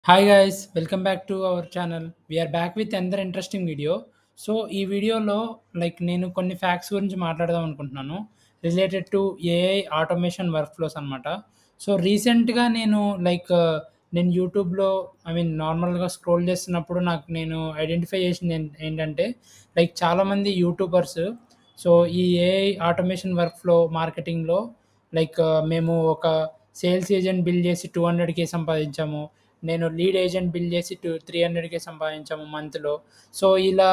Hi guys, welcome back to our channel. We're back with another interesting video. So ఈ వీడియోలో నేను కొన్ని facts గురించి మాట్లాడదాం అనుకుంటున్నాను related to AI automation workflows అనమాట. సో రీసెంట్గా నేను యూట్యూబ్లో నార్మల్గా స్క్రోల్ చేస్తున్నప్పుడు నేను ఐడెంటిఫై చేసింది ఏంటంటే చాలామంది యూట్యూబర్స్ సో ఈ ఏఐ ఆటోమేషన్ వర్క్ ఫ్లో మార్కెటింగ్లో మేము ఒక సేల్స్ ఏజెంట్ బిల్డ్ చేసి 200K సంపాదించాము. నేను లీడ్ ఏజెంట్ బిల్డ్ చేసి 300K సంపాదించాము మంత్‌లో. సో ఇలా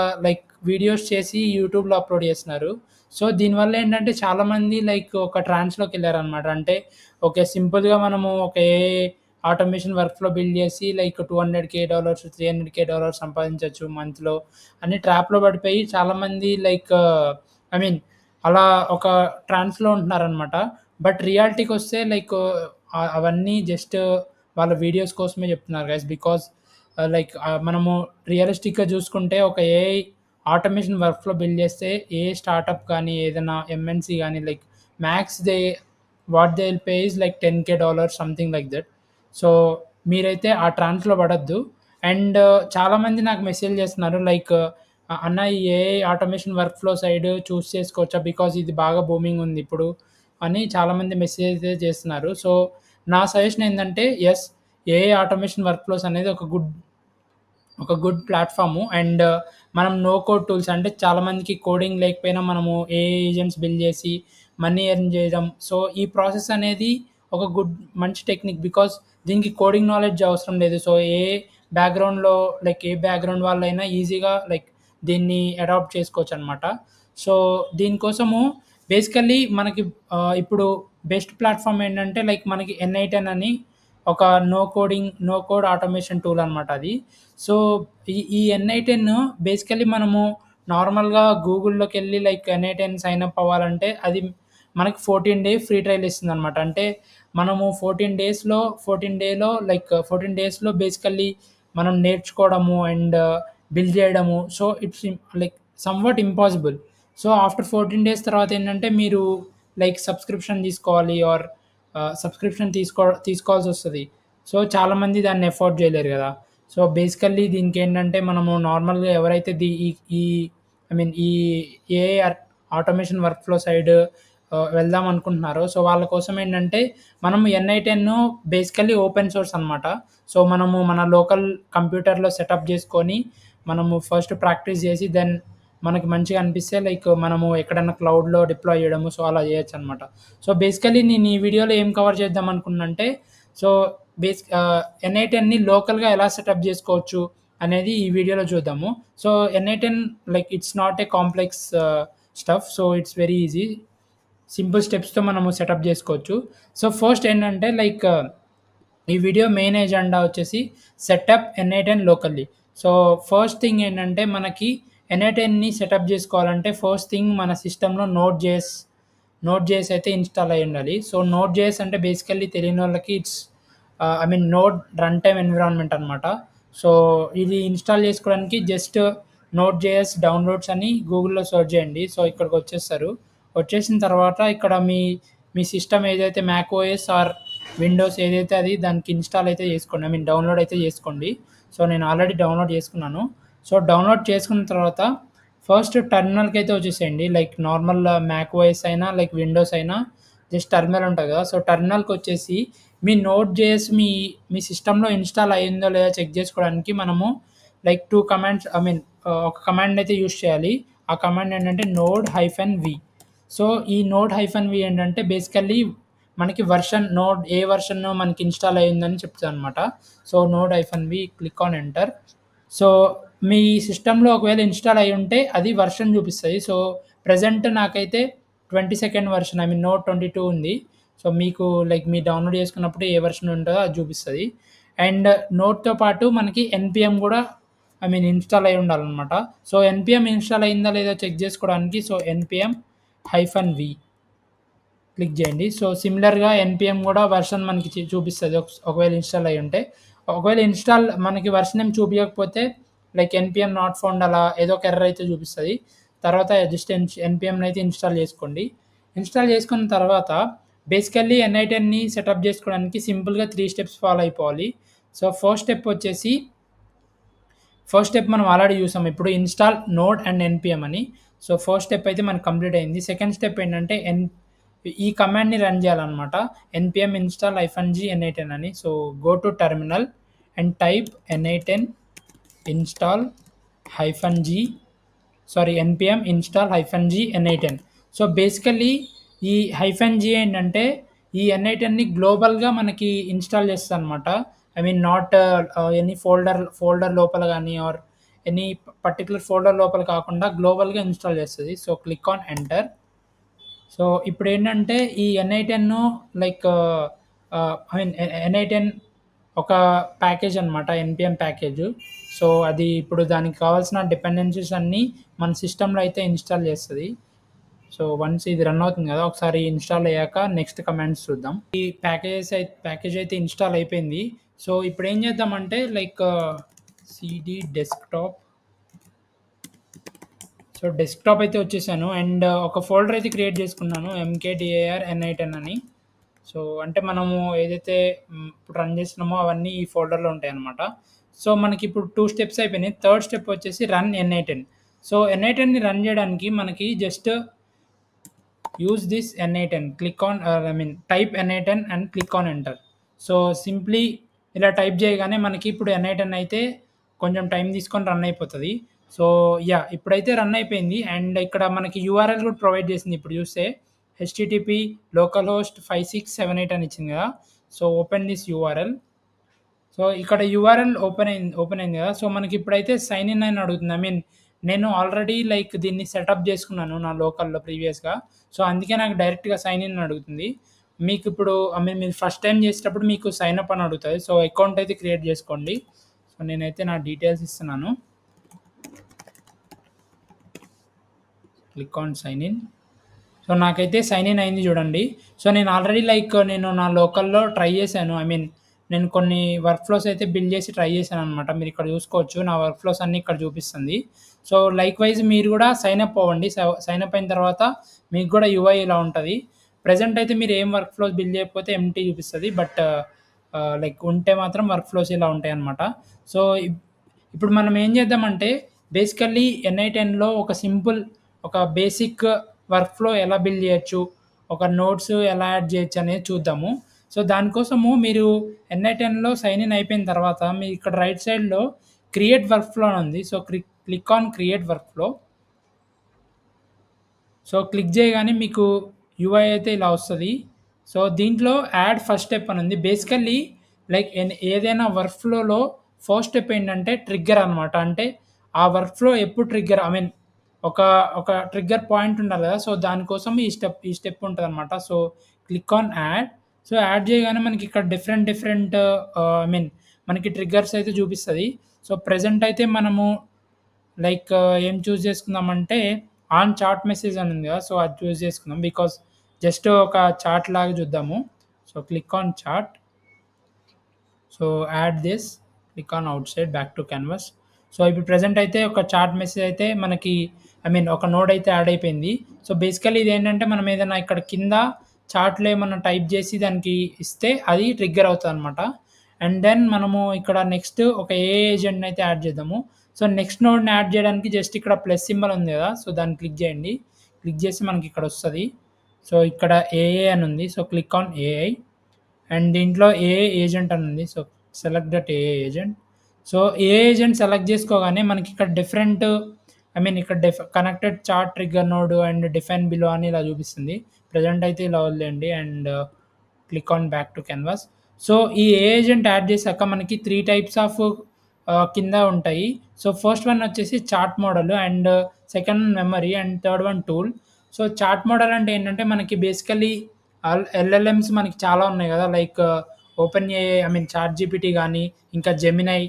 వీడియోస్ చేసి యూట్యూబ్‌లో అప్‌లోడ్ చేస్తున్నారు. సో దీనివల్ల ఏంటంటే చాలామంది ఒక ట్రాన్స్‌లోకెళ్లారనమాట. అంటే ఓకే, సింపుల్‌గా మనము ఒక ఏఐ ఆటోమేషన్ వర్క్‌ఫ్లో బిల్డ్ చేసి $200K, $300K సంపాదించొచ్చు మంత్‌లో అని ట్రాప్‌లో పడిపోయి చాలామంది ఐ మీన్ అలా ఒక ట్రాన్స్‌లో ఉంటున్నారనమాట. బట్ రియాలిటీకొస్తే అవన్నీ జస్ట్ వాళ్ళ వీడియోస్ కోసమే చెప్తున్నారు గైస్. బికాజ్ మనము రియలిస్టిక్‌గా చూసుకుంటే ఒక ఏఐ ఆటోమేషన్ వర్క్‌ఫ్లో బిల్డ్ చేస్తే ఏ స్టార్టప్ కానీ, ఏదైనా ఎంఎన్‌సి గానీ max what they will pay is $10K something like that. So మీరైతే ఆ ట్రాన్స్‌లో పడొద్దు. అండ్ చాలామంది నాకు మెసేజ్ చేస్తున్నారు అన్న, ఈ ఏఐ ఆటోమేషన్ వర్క్‌ఫ్లో సైడ్ చూస్ చేసుకోవచ్చా? బికాజ్ ఇది బాగా బూమింగ్ ఉంది ఇప్పుడు అని చాలామంది మెసేజ్ అయితే చేస్తున్నారు. సో నా సజెషన్ ఏందంటే యెస్, ఏఐ ఆటోమేషన్ వర్క్‌ఫ్లోస్ అనేది ఒక గుడ్ ప్లాట్‌ఫార్ము. అండ్ మనం నో కోడ్ టూల్స్, అంటే చాలామందికి కోడింగ్ లేకపోయినా మనము ఏఐ ఏజెంట్స్ బిల్డ్ చేసి మనీ ఎర్న్ చేయడం. సో ఈ ప్రాసెస్ అనేది ఒక మంచి టెక్నిక్. బికాజ్ దీనికి కోడింగ్ నాలెడ్జ్ అవసరం లేదు. సో బ్యాక్‌గ్రౌండ్‌లో ఏ బ్యాక్‌గ్రౌండ్ వాళ్ళైనా ఈజీగా దీన్ని అడాప్ట్ చేసుకోవచ్చనమాట. సో దీనికోసము బేసికల్లీ మనకి ఇప్పుడు బెస్ట్ ప్లాట్‌ఫార్మ్ ఏంటంటే మనకి ఎన్ఐ10 అని ఒక నో కోడ్ ఆటోమేషన్ టూల్ అనమాట అది. సో ఈ ఎన్ఐ10 బేసికల్లీ మనము నార్మల్‌గా గూగుల్‌లోకెళ్ళి ఎన్ఐ10 సైన్ అప్ అవ్వాలంటే అది మనకి 14 డే ఫ్రీ ట్రయల్ ఇస్తుందనమాట. అంటే మనము 14 డేస్‌లో బేసికల్లీ మనం నేర్చుకోవడము అండ్ బిల్డ్ చేయడము. So it's somewhat impossible. So after 14 days తర్వాత ఏంటంటే మీరు సబ్స్క్రిప్షన్ తీసుకోవాలి ఆర్ సబ్స్క్రిప్షన్ తీసుకోవాల్సొస్తది. సో చాలామంది దాన్ని ఎఫోర్డ్ చేయలేరు గదా! సో బేసికల్లీ దీనికేంటంటే మనము నార్మల్‌గా ఎవరైతే ఈ ఈ ఈ ఏఐ ఆటోమేషన్ వర్క్‌ఫ్లో సైడ్ వెళ్దాం అనుకుంటున్నారో సో వాళ్ళ కోసం ఏంటంటే మనము ఎన్ఐ10 బేసికల్లీ ఓపెన్ సోర్స్ అనమాట. సో మనము మన లోకల్ కంప్యూటర్‌లో సెటప్ చేసుకొని మనము ఫస్ట్ ప్రాక్టీస్ చేసి దెన్ మనకి మంచిగా అనిపిస్తే మనము ఎక్కడన్నా క్లౌడ్‌లో డిప్లాయ్ చేయడము. సో అలా చేయొచ్చనమాట. సో బేసికల్లీ నేను ఈ వీడియోలో ఏం కవర్ చేద్దాం అనుకున్నానంటే సో ఎన్ఐ10ని లోకల్‌గా ఎలా సెటప్ చేసుకోవచ్చు అనేది ఈ వీడియోలో చూద్దాము. సో ఎన్ఐ10 it's not a complex stuff. So it's very easy. Simple స్టెప్స్‌తో మనము సెటప్ చేసుకోవచ్చు. సో ఫస్ట్ ఏంటంటే ఈ వీడియో మెయిన్ ఎజెండా వచ్చేసి సెటప్ ఎన్ఐ10 లోకల్లీ. సో ఫస్ట్ థింగ్ ఏంటంటే మనకి ఎన్ఐ10ని సెటప్ చేసుకోవాలంటే ఫస్ట్ థింగ్ మన సిస్టమ్‌లో నోడ్ జేఎస్ అయితే ఇన్‌స్టాల్ అయ్యి ఉండాలి. సో నోడ్ జేఎస్ అంటే బేసికల్లీ తెలియనోళ్ళకి it's node run time environment అనమాట. సో ఇది ఇన్‌స్టాల్ చేసుకోవడానికి జస్ట్ నోడ్ జేఎస్ డౌన్లోడ్స్ అని గూగుల్‌లో సెర్చ్ చేయండి. సో ఇక్కడికొచ్చేస్తారు. వచ్చేసిన తర్వాత ఇక్కడ మీ సిస్టమ్ ఏదైతే మ్యాక్ ఓఎస్ ఆర్ విండోస్ ఏదైతే అది దానికి ఇన్‌స్టాల్ అయితే చేసుకోండి. డౌన్లోడ్ అయితే చేసుకోండి. సో నేను ఆల్రెడీ డౌన్లోడ్ చేసుకున్నాను. సో డౌన్లోడ్ చేసుకున్న తర్వాత ఫస్ట్ టెర్మినల్‌కైతే వచ్చేసేయండి. నార్మల్ మ్యాక్ ఓఎస్ అయినా విండోస్ అయినా జస్ట్ టెర్మినల్ ఉంటది కదా! సో టెర్మినల్‌కొచ్చేసి మీ నోడ్ జేఎస్ మీ సిస్టమ్‌లో ఇన్‌స్టాల్ అయిందో లేదో చెక్ చేసుకోవడానికి మనము 2 కమాండ్స్ ఒక కమాండ్ అయితే యూజ్ చేయాలి. ఆ కమాండ్ ఏంటంటే node-v. సో ఈ node-v ఏంటంటే బేసికల్లీ మనకి ఏ వెర్షన్ మనకి ఇన్‌స్టాల్ అయిందని చెప్తదనమాట. So node-v click on enter. So మీ సిస్టమ్‌లో ఒకవేళ ఇన్‌స్టాల్ అయ్యుంటే అది వెర్షన్ చూపిస్తది. సో ప్రెజెంట్ నాకైతే 22nd వెర్షన్ నోడ్ 22 ఉంది. సో మీకు మీరు డౌన్లోడ్ చేసుకున్నప్పుడు ఏ వెర్షన్ ఉంటదో అది చూపిస్తది. అండ్ నోడ్‌తో పాటు మనకి ఎన్‌పీఎం కూడా ఇన్‌స్టాల్ అయ్యి ఉండాలనమాట. సో ఎన్‌పీఎం ఇన్‌స్టాల్ అయిందా లేదా చెక్ చేసుకోవడానికి సో npm-v క్లిక్ చేయండి. సో సిమిలర్‌గా ఎన్‌పీఎం కూడా వెర్షన్ మనకి చూపిస్తది ఒకవేళ ఇన్‌స్టాల్ అయ్యుంటే. ఒకవేళ మనకి వెర్షన్ ఏం చూపియకపోతే ఎన్‌పీఎం నాట్ ఫౌండ్ అలా ఏదో ఒక ఎర్రర్ అయితే చూపిస్తది. తర్వాత జస్ట్ ఎన్‌పీఎంనైతే ఇన్‌స్టాల్ చేసుకోండి. ఇన్‌స్టాల్ చేసుకున్న తర్వాత బేసికల్లీ ఎన్ఐ10ని సెటప్ చేసుకోవడానికి సింపుల్‌గా 3 స్టెప్స్ ఫాలో అయిపోవాలి. సో ఫస్ట్ స్టెప్ మనం ఆల్రెడీ చూసాం. ఇప్పుడు ఇన్‌స్టాల్ నోడ్ అండ్ ఎన్‌పిఎం అని. సో, ఫస్ట్ స్టెప్ అయితే మనకు కంప్లీట్ అయింది. సెకండ్ స్టెప్ ఏంటంటే ఈ కమాండ్‌ని రన్ చేయాలనమాట. npm install -g n8n అని. So, go to terminal and type n8n install -g npm install -g n8n. So, basically ఈ -g ఏంటంటే ఈ n8nని గ్లోబల్‌గా మనకి ఇన్‌స్టాల్ చేస్తదనమాట. I mean not any folder లోపల గానీ ఆర్ ఎనీ పర్టిక్యులర్ ఫోల్డర్ లోపల కాకుండా గ్లోబల్‌గా ఇన్‌స్టాల్ చేస్తది. So, click on enter. So, ఇప్పుడేంటంటే ఈ n8n like I mean n8n ఒక ప్యాకేజ్ అనమాట. npm package. సో, అది ఇప్పుడు దానికి కావాల్సిన డిపెండెన్సీస్ అన్నీ మన సిస్టమ్‌లో అయితే ఇన్‌స్టాల్ చేస్తది. సో, వన్స్ ఇది రన్ అవుతుంది కదా! ఒకసారి ఇన్‌స్టాల్ అయ్యాక నెక్స్ట్ కమాండ్స్ చూద్దాం. ఈ ప్యాకేజ్ అయితే ఇన్‌స్టాల్ అయిపోయింది. సో, ఇప్పుడేం చేద్దామంటే like CD desktop. So, desktop అయితే వచ్చేసాను అండ్ ఒక ఫోల్డర్ అయితే క్రియేట్ చేసుకున్నాను. mkdir n8n అని. సో, అంటే మనము ఏదైతే ఇప్పుడు రన్ చేస్తున్నామో అవన్నీ ఈ ఫోల్డర్‌లో ఉంటాయన్నమాట. సో, మనకిప్పుడు 2 స్టెప్స్ అయిపోయినాయి. థర్డ్ స్టెప్ వచ్చేసి రన్ n8n. సో, n8nని రన్ చేయడానికి మనకి just use this n8n. Click on type n8n and click on enter. So, simply ఇలా టైప్ చేయగానే మనకి ఇప్పుడు n8n అయితే కొంచెం టైం తీసుకొని రన్ అయిపోతది. So, yeah! ఇప్పుడైతే రన్ అయిపోయింది అండ్ ఇక్కడ మనకి యూఆర్ఎల్ కూడా ప్రొవైడ్ చేసింది. ఇప్పుడు చూస్తే http localhost 5678 అని ఇచ్చింది కదా! So, open this URL. So, ఇక్కడ యూఆర్ఎల్ ఓపెన్ అయింది కదా! సో, మనకి ఇప్పుడైతే సైన్ ఇన్ అని అడుగుతుంది. ఐ మీన్ నేను ఆల్రెడీ లైక్ దీన్ని సెటప్ చేసుకున్నాను నా లోకల్‌లో ప్రీవియస్‌గా. సో, అందుకే నాకు డైరెక్ట్‌గా సైన్ ఇన్ అని అడుగుతుంది. మీకిప్పుడు ఐ మీన్ మీరు ఫస్ట్ టైమ్ చేసేటప్పుడు మీకు సైన్ అప్ అని అడుగుతది. సో, అకౌంట్ అయితే క్రియేట్ చేసుకోండి. సో, నేనైతే నా డీటెయిల్స్ ఇస్తున్నాను. Click on sign in. So, నాకైతే సైన్ ఇన్ అయింది చూడండి. సో, నేను ఆల్రెడీ లైక్ నేను నా లోకల్‌లో ట్రై చేశాను. ఐ మీన్ నేను కొన్ని వర్క్ ఫ్లోస్ అయితే బిల్డ్ చేసి ట్రై చేశాననమాట. మీరు ఇక్కడ చూసుకోవచ్చు. నా వర్క్ ఫ్లోస్ అన్నీ ఇక్కడ చూపిస్తుంది. సో, లైక్‌వైజ్ మీరు కూడా సైన్ అప్ అవ్వండి. సైన్ అప్ అయిన తర్వాత మీకు కూడా యూఐ ఇలా ఉంటది. ప్రెజెంట్ అయితే మీరు ఏం వర్క్ ఫ్లోస్ బిల్డ్ చేయకపోతే ఎంప్టీ చూపిస్తది. బట్ లైక్ ఉంటే మాత్రం వర్క్ ఫ్లోస్ ఇలా ఉంటాయన్నమాట. సో, ఇప్పుడు మనం ఏం చేద్దామంటే బేసికల్లీ n8nలో ఒక బేసిక్ వర్క్ ఫ్లో ఎలా బిల్డ్ చేయొచ్చు, ఒక నోట్స్ ఎలా యాడ్ చేయొచ్చు అనేది చూద్దాము. సో, దానికోసము మీరు n8nలో సైన్ ఇన్ అయిపోయిన తర్వాత మీరు ఇక్కడ రైట్ సైడ్‌లో క్రియేట్ వర్క్ ఫ్లో అని ఉంది. So, click on create work flow. So, click చేయగానే మీకు యూఐ అయితే ఇలా వస్తది. సో, దీంట్లో యాడ్ ఫస్ట్ స్టెప్ అని ఉంది. బేసికల్లీ లైక్ ఏదైనా వర్క్ ఫ్లోలో ఫస్ట్ స్టెప్ ఏంటంటే ట్రిగ్గర్ అనమాట. అంటే ఆ వర్క్ ఫ్లో ఎప్పుడు ట్రిగ్గర్ ఐ మీన్ ఒక ట్రిగ్గర్ పాయింట్ ఉండాలి కదా! సో, దానికోసం ఈ స్టెప్ ఉంటదనమాట. So, click on add. So, add చేయగానే మనకి ఇక్కడ డిఫరెంట్ ఐ మీన్ మనకి ట్రిగ్గర్స్ అయితే చూపిస్తది. సో, ప్రెజెంట్ అయితే మనము లైక్ ఏం చూజ్ చేసుకుందామంటే ఆన్ చార్ట్ మెసేజ్ అని ఉంది కదా! సో, అది చూజ్ చేసుకుందాం. బికాజ్ జస్ట్ ఒక చార్ట్ లాగా చూద్దాము. So, click on chart. So, add this. Click on outside back to canvas. So, ఇప్పుడు ప్రెజెంట్ అయితే ఒక చార్ట్ మెసేజ్ అయితే మనకి ఐ మీన్ ఒక నోడ్ అయితే యాడ్ అయిపోయింది. సో, బేసికల్లీ ఇదేంటంటే మనం ఏదైనా ఇక్కడ కింద చార్ట్‌లో ఏమన్నా టైప్ చేసి దానికి ఇస్తే అది ట్రిగ్గర్ అవుతదనమాట. అండ్ దెన్ మనము ఇక్కడ నెక్స్ట్ ఒక ఏఐ ఏజెంట్‌ని అయితే యాడ్ చేద్దాము. సో, నెక్స్ట్ నోడ్‌ని యాడ్ చేయడానికి జస్ట్ ఇక్కడ ప్లస్ సింబల్ ఉంది కదా! సో, దాన్ని క్లిక్ చేయండి. క్లిక్ చేసి మనకి ఇక్కడ వస్తది. సో, ఇక్కడ ఏఐ అని ఉంది. So, click on AI. And దీంట్లో ఏఐ ఏజెంట్ అని ఉంది. So, select that AI agent. So, AI agent select చేసుకోగానే మనకి ఇక్కడ డిఫరెంట్ ఐ మీన్ ఇక్కడ connected chat trigger node and define below అని ఇలా చూపిస్తుంది. ప్రెజెంట్ అయితే ఇలా వదిలేయండి and click on back to canvas. So, ఈ ఏఐ ఏజెంట్ యాడ్ చేశాక మనకి 3 టైప్స్ ఆఫ్ కింద ఉంటాయి. సో, ఫస్ట్ వన్ వచ్చేసి chat model and second memory and third one tool. So, chat model అంటే ఏంటంటే మనకి బేసికల్లీ ఎల్ఎల్ఎమ్స్ మనకి చాలా ఉన్నాయి కదా! Like OpenAI I mean ChatGPT గానీ, ఇంకా Gemini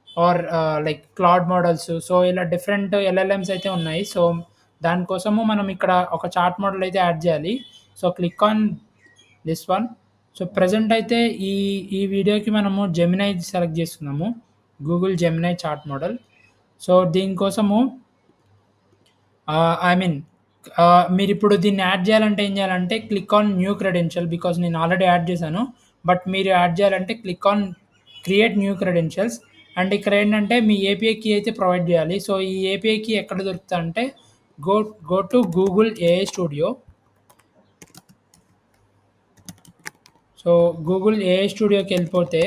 or like Claude models. So, ఇలా డిఫరెంట్ ఎల్ఎల్ఎమ్స్ అయితే ఉన్నాయి. సో, దానికోసము మనం ఇక్కడ ఒక చార్ట్ మోడల్ అయితే యాడ్ చేయాలి. So, click on this one. So, present అయితే ఈ వీడియోకి మనము జెమినై సెలెక్ట్ చేసుకున్నాము. Google Gemini chat model. So, దీనికోసము ఐ మీన్ మీరిప్పుడు దీన్ని యాడ్ చేయాలంటే ఏం చేయాలంటే click on new credential because నేను ఆల్రెడీ యాడ్ చేశాను. బట్ మీరు యాడ్ చేయాలంటే click on create new credentials. And ఇక్కడ ఏంటంటే మీ ఏపీఐ కీ అయితే ప్రొవైడ్ చేయాలి. సో ఈ ఏపీఐ కీ ఎక్కడ దొరుకుతుందంటే go go to Google AI studio. So Google AI స్టూడియోకి వెళ్ళిపోతే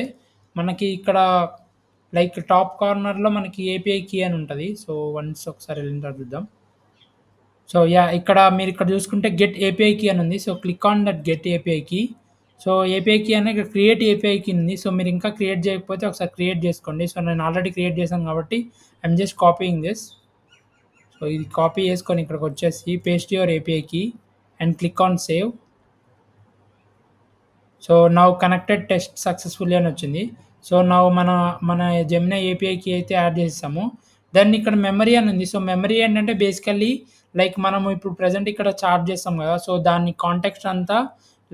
మనకి ఇక్కడ లైక్ టాప్ కార్నర్లో మనకి ఏపీఐ కీ అని ఉంటుంది. సో వన్స్ ఒకసారి వెళ్ళిన తర్వాత చూద్దాం. సో ఇక్కడ మీరు ఇక్కడ చూసుకుంటే గెట్ ఏపీఐ కీ అని ఉంది. So click on that get API key. So API key అనేది ఇక్కడ క్రియేట్ ఏపీఐ కీ ఉంది. సో మీరు ఇంకా క్రియేట్ చేయకపోతే ఒకసారి క్రియేట్ చేసుకోండి. సో నేను ఆల్రెడీ క్రియేట్ చేశాను కాబట్టి I'm just copying this. So ఇది కాపీ చేసుకొని ఇక్కడికి వచ్చేసి paste your API key and click on save. So now connected test successfully అని వచ్చింది. సో నౌ మన జెమినీ ఏపీఐకి అయితే యాడ్ చేసాము. దెన్ ఇక్కడ మెమరీ అని ఉంది. సో మెమరీ ఏంటంటే బేసికల్లీ లైక్ మనము ఇప్పుడు ప్రెజెంట్ ఇక్కడ చార్జ్ చేస్తాం కదా, సో దాని కాంటెక్స్ట్ అంతా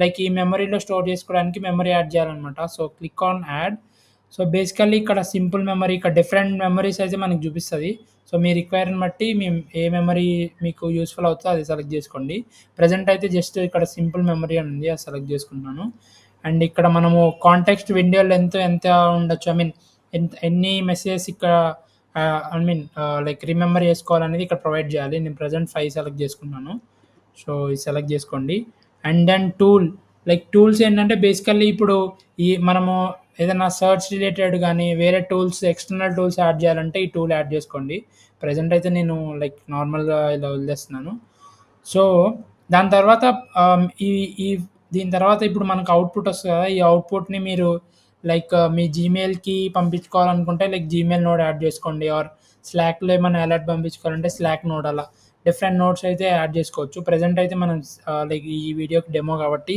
లైక్ ఈ మెమరీలో స్టోర్ చేసుకోవడానికి మెమరీ యాడ్ చేయాలన్నమాట. So click on add. So basically ఇక్కడ సింపుల్ మెమరీ, ఇక్కడ డిఫరెంట్ మెమరీస్ అయితే మనకు చూపిస్తుంది. సో మీ రిక్వైర్ని బట్టి మేము ఏ మెమరీ మీకు యూస్ఫుల్ అవుతుందో అది సెలెక్ట్ చేసుకోండి. ప్రజెంట్ అయితే జస్ట్ ఇక్కడ సింపుల్ మెమరీ అని ఉంది, అది సెలెక్ట్ చేసుకుంటున్నాను. అండ్ ఇక్కడ మనము కాంటెక్స్ట్ విండో లెంత్ ఎంత ఉండొచ్చు, ఐ మీన్ ఎన్ని మెసేజెస్ ఇక్కడ ఐ మీన్ లైక్ రిమెంబర్ చేసుకోవాలనేది ఇక్కడ ప్రొవైడ్ చేయాలి. నేను ప్రజెంట్ 5 సెలెక్ట్ చేసుకున్నాను. సో ఇది సెలెక్ట్ చేసుకోండి. అండ్ దెన్ లైక్ టూల్స్ ఏంటంటే బేసికల్లీ ఇప్పుడు ఈ మనము ఏదైనా సర్చ్ రిలేటెడ్ కానీ వేరే టూల్స్ ఎక్స్టర్నల్ టూల్స్ యాడ్ చేయాలంటే ఈ టూల్ యాడ్ చేసుకోండి. ప్రజెంట్ అయితే నేను లైక్ నార్మల్గా ఇలా వదిలేస్తున్నాను. సో దాని తర్వాత ఈ ఈ దీని తర్వాత ఇప్పుడు మనకు అవుట్పుట్ వస్తుంది కదా, ఈ అవుట్పుట్ని మీరు లైక్ మీ జీమెయిల్కి పంపించుకోవాలనుకుంటే లైక్ జీమెయిల్ నోడ్ యాడ్ చేసుకోండి. ఆర్ స్లాక్లో ఏమైనా అలర్ట్ పంపించుకోవాలంటే స్లాక్ నోడ్, అలా డిఫరెంట్ నోట్స్ అయితే యాడ్ చేసుకోవచ్చు. ప్రజెంట్ అయితే మనం లైక్ ఈ వీడియోకి డెమో కాబట్టి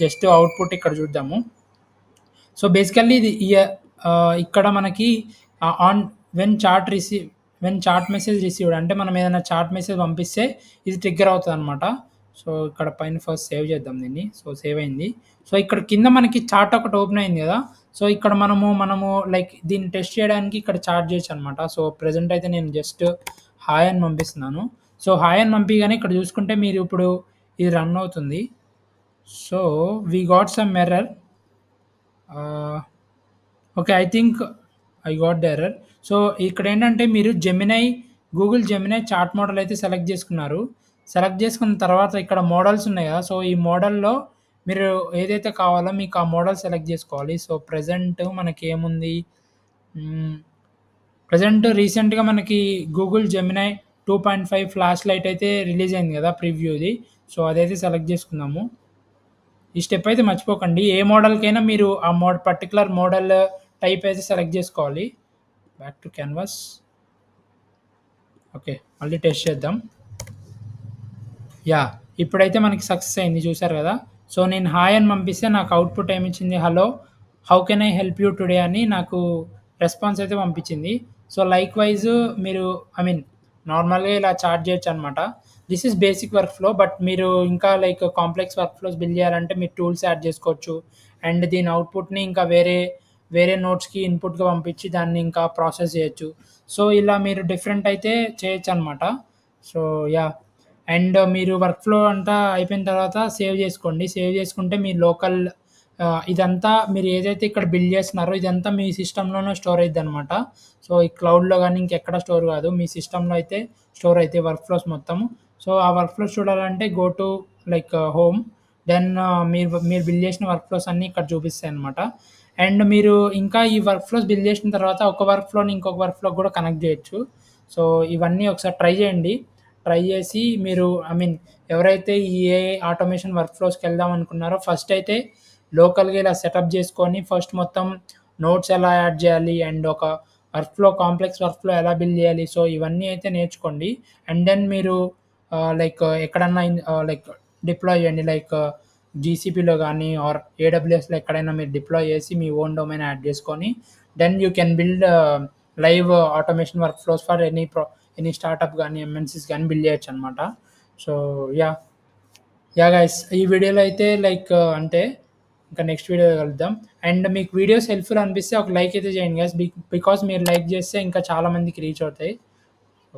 జస్ట్ అవుట్పుట్ ఇక్కడ చూద్దాము. సో బేసికల్లీ ఇది ఇక్కడ మనకి on when chat message received అంటే మనం ఏదైనా చాట్ మెసేజ్ పంపిస్తే ఇది ట్రిగ్గర్ అవుతుంది అనమాట. సో ఇక్కడ పైన ఫస్ట్ సేవ్ చేద్దాం దీన్ని. సో సేవ్ అయింది. సో ఇక్కడ కింద మనకి చాట్ ఒకటి ఓపెన్ అయింది కదా, సో ఇక్కడ మనము లైక్ దీన్ని టెస్ట్ చేయడానికి ఇక్కడ చాట్ చేయొచ్చు అనమాట. సో ప్రజెంట్ అయితే నేను జస్ట్ హాయ్ అని పంపిస్తున్నాను. సో హాయ్ అని పంపిగానే ఇక్కడ చూసుకుంటే మీరు ఇప్పుడు ఇది రన్ అవుతుంది. So we got some error. Okay, I think I got the error. So ఇక్కడ ఏంటంటే మీరు గూగుల్ జెమినై చాట్ మోడల్ అయితే సెలెక్ట్ చేసుకున్నారు. సెలెక్ట్ చేసుకున్న తర్వాత ఇక్కడ మోడల్స్ ఉన్నాయి కదా, సో ఈ మోడల్లో మీరు ఏదైతే కావాలో మీకు ఆ మోడల్ సెలెక్ట్ చేసుకోవాలి. సో ప్రజెంట్ మనకి ఏముంది, ప్రజెంట్ రీసెంట్గా మనకి గూగుల్ జెమినై 2.5 ఫ్లాష్ లైట్ అయితే రిలీజ్ అయింది కదా ప్రివ్యూది. సో అదైతే సెలెక్ట్ చేసుకుందాము. ఈ స్టెప్ అయితే మర్చిపోకండి. ఏ మోడల్కైనా మీరు ఆ పర్టికులర్ మోడల్ టైప్ అయితే సెలెక్ట్ చేసుకోవాలి. Back to canvas. ఓకే, మళ్ళీ టెస్ట్ చేద్దాం. ఇప్పుడైతే మనకి సక్సెస్ అయింది, చూసారు కదా. సో నేను హాయ్ అని పంపిస్తే నాకు అవుట్పుట్ ఏమిచ్చింది, hello how can I help you today అని నాకు రెస్పాన్స్ అయితే పంపించింది. సో లైక్ వైజ్ మీరు ఐ మీన్ నార్మల్గా ఇలా చార్జ్ చేయొచ్చు అనమాట. This is basic workflow. But మీరు ఇంకా like complex workflows build చేయాలంటే మీరు టూల్స్ యాడ్ చేసుకోవచ్చు. అండ్ దీని అవుట్పుట్ని ఇంకా వేరే నోట్స్కి ఇన్పుట్గా పంపించి దాన్ని ఇంకా ప్రాసెస్ చేయొచ్చు. సో ఇలా మీరు డిఫరెంట్ అయితే చేయొచ్చు అనమాట. సో అండ్ మీరు వర్క్ ఫ్లో అంతా అయిపోయిన తర్వాత సేవ్ చేసుకోండి. సేవ్ చేసుకుంటే మీ లోకల్ ఇదంతా మీరు ఏదైతే ఇక్కడ బిల్డ్ చేస్తున్నారో ఇదంతా మీ సిస్టంలోనే స్టోర్ అవుతుంది అనమాట. సో ఈ క్లౌడ్లో కానీ ఇంకెక్కడ స్టోర్ కాదు, మీ సిస్టంలో అయితే స్టోర్ అవుతాయి వర్క్ ఫ్లోస్ మొత్తము. సో ఆ వర్క్ ఫ్లోస్ చూడాలంటే go to like home. Then మీరు బిల్డ్ చేసిన వర్క్ ఫ్లోస్ అన్నీ ఇక్కడ చూపిస్తాయి అనమాట. అండ్ మీరు ఇంకా ఈ వర్క్ ఫ్లోస్ బిల్డ్ చేసిన తర్వాత ఒక వర్క్ ఫ్లోని ఇంకొక వర్క్ ఫ్లో కూడా కనెక్ట్ చేయొచ్చు. సో ఇవన్నీ ఒకసారి ట్రై చేయండి. ట్రై చేసి మీరు ఐ మీన్ ఎవరైతే ఈ ఏఐ ఆటోమేషన్ వర్క్ ఫ్లోస్కి వెళ్దాం అనుకున్నారో ఫస్ట్ అయితే లోకల్గా ఇలా సెటప్ చేసుకొని ఫస్ట్ మొత్తం నోట్స్ ఎలా యాడ్ చేయాలి అండ్ ఒక workflow complex workflow ఎలా బిల్డ్ చేయాలి, సో ఇవన్నీ అయితే నేర్చుకోండి. అండ్ దెన్ మీరు లైక్ ఎక్కడన్నా లైక్ డిప్లాయ్ చేయండి, లైక్ జీసీపీలో కానీ ఆర్ ఏడబ్ల్యూఎస్లో ఎక్కడైనా మీరు డిప్లాయ్ చేసి మీ ఓన్ డొమైన్ యాడ్ చేసుకొని then you can build live automation workflows for any startup కానీ ఎంఎన్సీస్ కానీ బిల్డ్ చేయొచ్చు అనమాట. సో గైస్, ఈ వీడియోలో అయితే లైక్ అంటే ఇంకా నెక్స్ట్ వీడియో కలుద్దాం. అండ్ మీకు వీడియోస్ హెల్ప్ఫుల్ అనిపిస్తే ఒక లైక్ అయితే చేయండి గైస్, బికాస్ మీరు లైక్ చేస్తే ఇంకా చాలామందికి రీచ్ అవుతాయి. సో